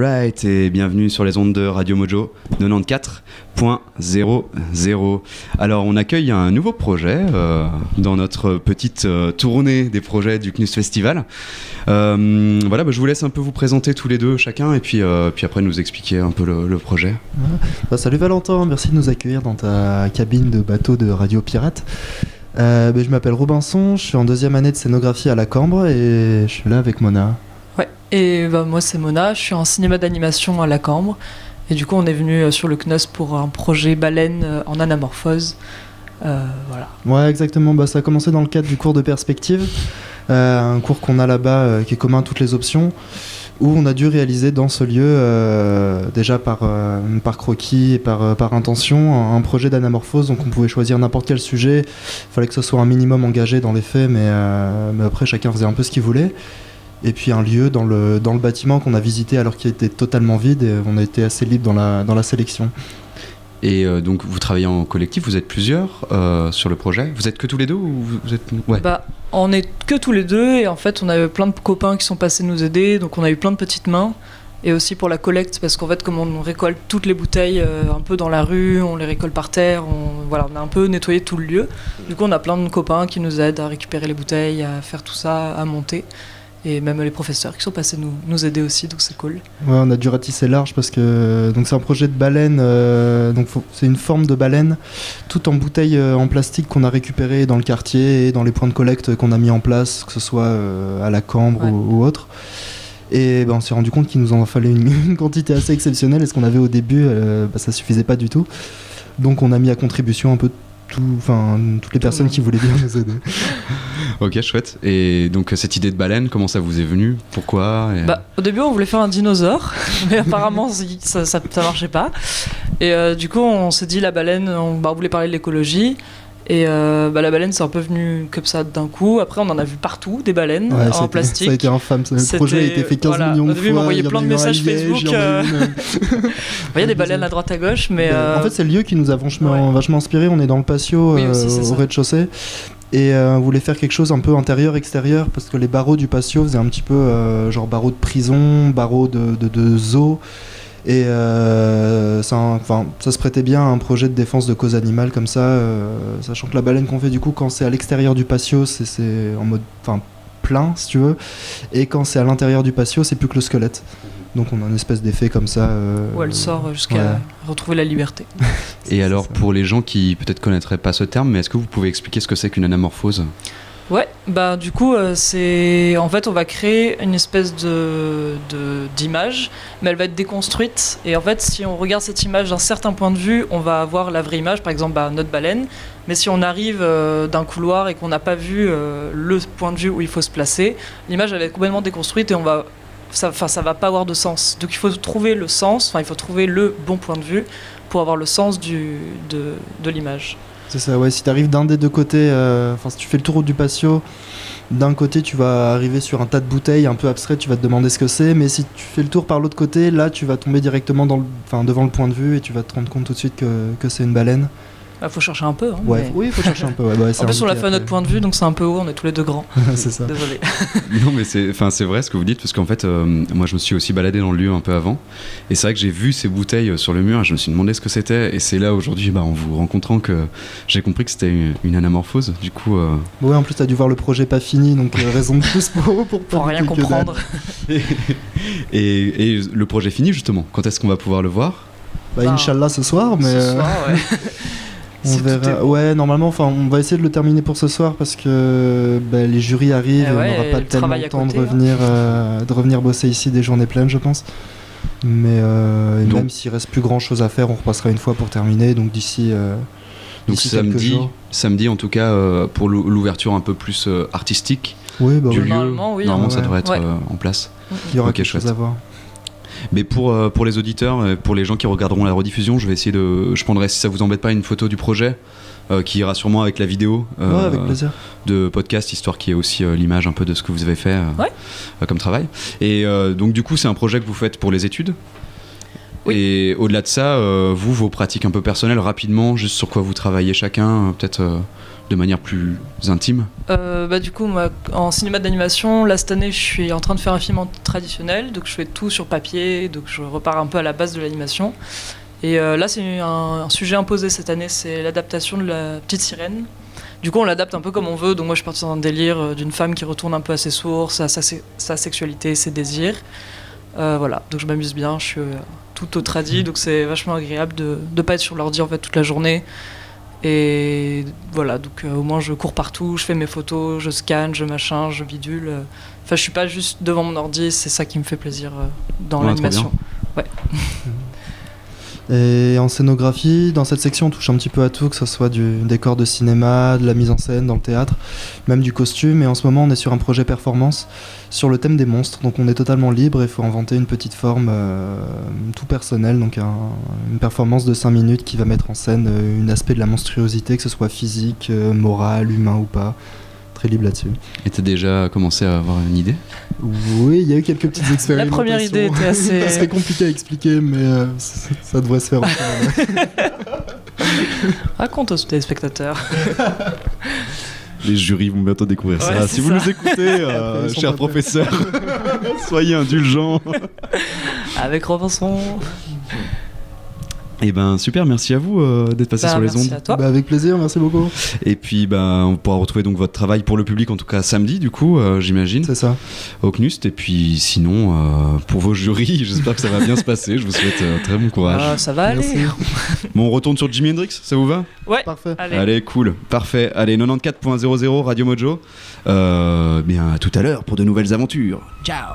Alright, et bienvenue sur les ondes de Radio Mojo 94.00. Alors on accueille un nouveau projet dans notre petite tournée des projets du CNUS Festival. Voilà, je vous laisse un peu vous présenter tous les deux chacun et puis après nous expliquer un peu le projet. Salut Valentin, merci de nous accueillir dans ta cabine de bateau de Radio Pirate. Je m'appelle Robinson, je suis en 2e année de scénographie à la Cambre et je suis là avec Mona. Ouais, et moi c'est Mona, je suis en cinéma d'animation à la Cambre et du coup on est venu sur le CNUS pour un projet baleine en anamorphose. Voilà. Ouais, exactement, ça a commencé dans le cadre du cours de perspective, un cours qu'on a là-bas qui est commun à toutes les options, où on a dû réaliser dans ce lieu, déjà par croquis et par intention, un projet d'anamorphose. Donc on pouvait choisir n'importe quel sujet, il fallait que ce soit un minimum engagé dans les faits, mais après chacun faisait un peu ce qu'il voulait. Et puis un lieu dans le bâtiment qu'on a visité alors qu'il était totalement vide, et on a été assez libre dans la sélection. Et donc vous travaillez en collectif, vous êtes plusieurs sur le projet. Vous êtes que tous les deux ou vous êtes... Ouais. On est que tous les deux et en fait on avait plein de copains qui sont passés nous aider, donc on a eu plein de petites mains. Et aussi pour la collecte, parce qu'en fait comme on récolte toutes les bouteilles un peu dans la rue, on les récolte par terre, on a un peu nettoyé tout le lieu. Du coup on a plein de copains qui nous aident à récupérer les bouteilles, à faire tout ça, à monter. Et même les professeurs qui sont passés nous aider aussi, donc c'est cool. Ouais, on a dû ratisser large parce que donc c'est un projet de baleine, c'est une forme de baleine, tout en bouteille en plastique qu'on a récupéré dans le quartier et dans les points de collecte qu'on a mis en place, que ce soit à la Cambre ou autre. Et on s'est rendu compte qu'il nous en fallait une quantité assez exceptionnelle, et ce qu'on avait au début, ça suffisait pas du tout. Donc on a mis à contribution un peu toutes les personnes qui voulaient bien nous aider. Ok, chouette. Et donc cette idée de baleine, comment ça vous est venu ? Pourquoi ? Au début on voulait faire un dinosaure, mais apparemment ça marchait pas. Et du coup on s'est dit la baleine, on voulait parler de l'écologie. Et la baleine c'est un peu venu comme ça d'un coup. Après on en a vu partout des baleines en plastique. Ça a été infâme, le projet a été fait 15 millions de fois. Au début ils m'envoyaient plein de messages Facebook. Il y a des baleines à droite à gauche, mais en fait c'est le lieu qui nous a vachement inspiré. On est dans le patio au rez-de-chaussée. Et on voulait faire quelque chose un peu intérieur-extérieur, parce que les barreaux du patio faisaient un petit peu genre barreaux de prison, barreaux de zoo. Et ça se prêtait bien à un projet de défense de cause animale comme ça, sachant que la baleine qu'on fait du coup quand c'est à l'extérieur du patio c'est en mode plein si tu veux, et quand c'est à l'intérieur du patio c'est plus que le squelette. Donc on a une espèce d'effet comme ça. Où elle sort jusqu'à retrouver la liberté. Et alors pour les gens qui peut-être connaîtraient pas ce terme, mais est-ce que vous pouvez expliquer ce que c'est qu'une anamorphose ? Ouais, du coup, c'est en fait on va créer une espèce d'image, mais elle va être déconstruite. Et en fait, si on regarde cette image d'un certain point de vue, on va avoir la vraie image, par exemple notre baleine. Mais si on arrive d'un couloir et qu'on n'a pas vu le point de vue où il faut se placer, l'image elle va être complètement déconstruite et ça va pas avoir de sens. Donc il faut trouver le sens, il faut trouver le bon point de vue pour avoir le sens de l'image. C'est ça, ouais, si tu arrives d'un des deux côtés, si tu fais le tour du patio, d'un côté tu vas arriver sur un tas de bouteilles un peu abstraites, tu vas te demander ce que c'est, mais si tu fais le tour par l'autre côté, là tu vas tomber directement devant le point de vue et tu vas te rendre compte tout de suite que c'est une baleine. Faut chercher un peu. Oui, il faut chercher un peu. En plus, on l'a fait à notre point de vue, donc c'est un peu haut, on est tous les deux grands. C'est ça. Désolé. Non, mais c'est vrai ce que vous dites, parce qu'en fait, moi je me suis aussi baladé dans le lieu un peu avant, et c'est vrai que j'ai vu ces bouteilles sur le mur, et je me suis demandé ce que c'était, et c'est là aujourd'hui, en vous rencontrant, que j'ai compris que c'était une anamorphose, du coup... Oui, en plus, t'as dû voir le projet pas fini, donc raison de plus pour rien comprendre. Et le projet fini, justement, quand est-ce qu'on va pouvoir le voir ? Inch'Allah ce soir, mais... Ce soir, ouais. On verra. Ouais, normalement, on va essayer de le terminer pour ce soir parce que les jurys arrivent et on n'aura pas tellement le temps de revenir bosser ici des journées pleines, je pense. Mais même s'il reste plus grand chose à faire, on repassera une fois pour terminer. Donc d'ici samedi en tout cas, pour l'ouverture un peu plus artistique du lieu, normalement ça devrait être en place. Il y aura quelque chose à voir. Mais pour les auditeurs, pour les gens qui regarderont la rediffusion, je prendrai, si ça vous embête pas, une photo du projet qui ira sûrement avec la vidéo avec plaisir. De podcast, histoire qu'il y ait aussi l'image un peu de ce que vous avez fait comme travail. Et donc du coup c'est un projet que vous faites pour les études. Oui. Et au-delà de ça, vos pratiques un peu personnelles, rapidement, juste sur quoi vous travaillez chacun, peut-être de manière plus intime? Du coup, moi, en cinéma d'animation, là cette année, je suis en train de faire un film traditionnel, donc je fais tout sur papier, donc je repars un peu à la base de l'animation. Et là, c'est un sujet imposé cette année, c'est l'adaptation de La Petite Sirène. Du coup, on l'adapte un peu comme on veut, donc moi je suis partie dans un délire d'une femme qui retourne un peu à ses sources, à sa sexualité, ses désirs. Voilà, donc je m'amuse bien, je suis tout au tradi, donc c'est vachement agréable de ne pas être sur l'ordi en fait toute la journée. Et voilà, donc au moins je cours partout, je fais mes photos, je scanne, je bidule. Enfin, je suis pas juste devant mon ordi, c'est ça qui me fait plaisir dans l'animation. Ouais. Et en scénographie, dans cette section, on touche un petit peu à tout, que ce soit du décor de cinéma, de la mise en scène dans le théâtre, même du costume. Et en ce moment, on est sur un projet performance sur le thème des monstres. Donc on est totalement libre et il faut inventer une petite forme tout personnelle. Donc une performance de 5 minutes qui va mettre en scène un aspect de la monstruosité, que ce soit physique, moral, humain ou pas. Très libre là-dessus. Et t'as déjà commencé à avoir une idée? Oui, il y a eu quelques petites expérimentations. La première idée était assez... Ça serait compliqué à expliquer, mais ça devrait se faire. Raconte aux téléspectateurs. Les jurys vont bientôt découvrir ça. Si vous nous écoutez, cher professeur, soyez indulgents. Avec Robinson. Et ben super, merci à vous d'être passé sur les ondes. Merci à toi. Avec plaisir, merci beaucoup. Et puis on pourra retrouver donc votre travail pour le public, en tout cas samedi du coup, j'imagine. C'est ça. Au CNUST. Et puis sinon, pour vos jurys, j'espère que ça va bien se passer. Je vous souhaite très bon courage. Ça va aller. Bon, on retourne sur Jimi Hendrix, ça vous va? Ouais. Parfait. Allez, cool, parfait. Allez, 94.00 Radio Mojo. Bien à tout à l'heure pour de nouvelles aventures. Ciao.